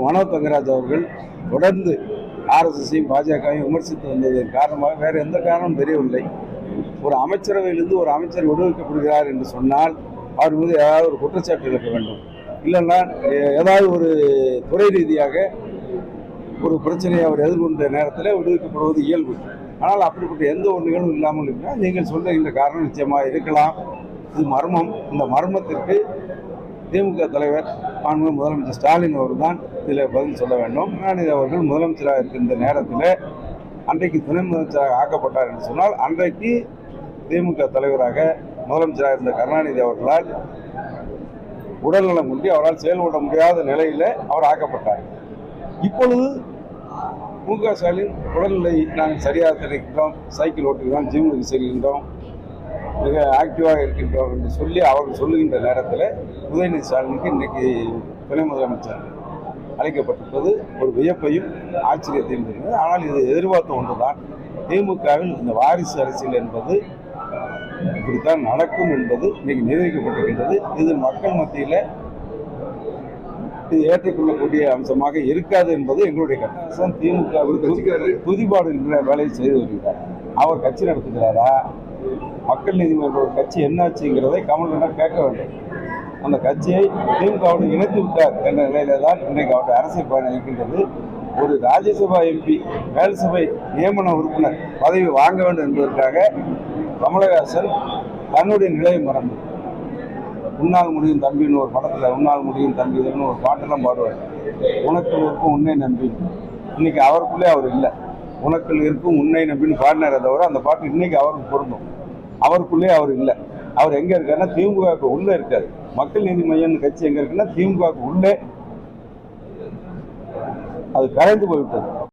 மனோ தங்கராஜ் அவர்கள் தொடர்ந்து ஆர்எஸ்எஸையும் பாஜகவையும் விமர்சித்து வந்ததன் காரணமாக வேறு எந்த காரணமும் தெரியவில்லை. ஒரு அமைச்சரவையிலிருந்து ஒரு அமைச்சர் விடுவிக்கப்படுகிறார் என்று சொன்னால் அவர் மீது ஏதாவது ஒரு குற்றச்சாட்டு இருக்க வேண்டும். இல்லைன்னா ஏதாவது ஒரு துறை ரீதியாக ஒரு பிரச்சனையை அவர் எதிர்கொண்ட நேரத்தில் விடுவிக்கப்படுவது இயல்பு. ஆனால் அப்படிப்பட்ட எந்த ஒரு நிகழ்வும் இல்லாமல் இருந்தால் நீங்கள் சொல்ல இந்த காரணம் நிச்சயமாக இருக்கலாம். இது மர்மம். இந்த மர்மத்திற்கு திமுக தலைவர் மாண்புமிகு முதலமைச்சர் ஸ்டாலின் அவர்கள் தான் இதில் பதில் சொல்ல வேண்டும். கருணாநிதி அவர்கள் முதலமைச்சராக இருக்கின்ற நேரத்தில் அன்றைக்கு துணை முதலமைச்சராக ஆக்கப்பட்டார் என்று சொன்னால் அன்றைக்கு திமுக தலைவராக முதலமைச்சராக இருந்த கருணாநிதி அவர்களால் உடல்நலம் குன்றி அவரால் செயல்பட முடியாத நிலையில் அவர் ஆக்கப்பட்டார். இப்பொழுது மு.க. ஸ்டாலின் உடல்நிலை நாங்கள் சரியாக தெரிவிக்கின்றோம், சைக்கிள் ஓட்டுகிறோம், ஜிம்முக்கு செல்கின்றோம், மிக ஆக்டிவாக இருக்கின்றோம் என்று சொல்லி அவர்கள் சொல்லுகின்ற நேரத்தில் உதயநிதி ஸ்டாலினுக்கு இன்றைக்கு துணை முதலமைச்சர் அழைக்கப்பட்டிருப்பது ஒரு வியப்பையும் ஆச்சரியத்தையும் தெரிகிறது. ஆனால் இது எதிர்பார்த்த ஒன்றுதான். திமுகவில் இந்த வாரிசு அரசியல் என்பது இப்படித்தான் நடக்கும் என்பது இன்னைக்கு நிரூபிக்கப்பட்டிருக்கின்றது. இது மக்கள் மத்தியில் இது ஏற்றுக்கொள்ளக்கூடிய அம்சமாக இருக்காது என்பது எங்களுடைய கருத்து. திமுக துதிபாடு என்ற வேலையை செய்து வருகிறார். அவர் கட்சி நடத்துகிறாரா? மக்கள் நீதி மய்யம் கட்சி என்னாச்சுங்கிறதை கமல்ஹாசன் கேட்க வேண்டும். அந்த கட்சியை திமுகவோடு இணைத்து விட்டார் என்ற நிலையில தான் இன்றைக்கு அவருடைய அரசியல் பயணம் இருக்கின்றது. ஒரு ராஜ்யசபா எம்பி மேல்சபை நியமன உறுப்பினர் பதவி வாங்க வேண்டும் என்பதற்காக கமலஹாசன் தன்னுடைய நிலையை மறந்து உன்னால் முடியும் தம்பின்னு ஒரு படத்தில் உன்னால் முடியும் தம்பின்னு ஒரு பாட்டெல்லாம் பாடுவார். உனக்குள் இருக்கும் உன்னை நம்பி. இன்னைக்கு அவருக்குள்ளே அவர் இல்லை. உனக்குள் இருக்கும் உன்னை நம்பின்னு பாடினாரே தவிர அந்த பாட்டு இன்னைக்கு அவருக்கு பொருந்தும். அவருக்குள்ளே அவர் இல்லை. அவர் எங்கே இருக்காருன்னா திமுகவுக்கு உள்ளே இருக்காரு. மக்கள் நீதி மய்யம் கட்சி எங்கே இருக்குன்னா திமுகவுக்கு உள்ளே அது கரைந்து போய்விட்டது.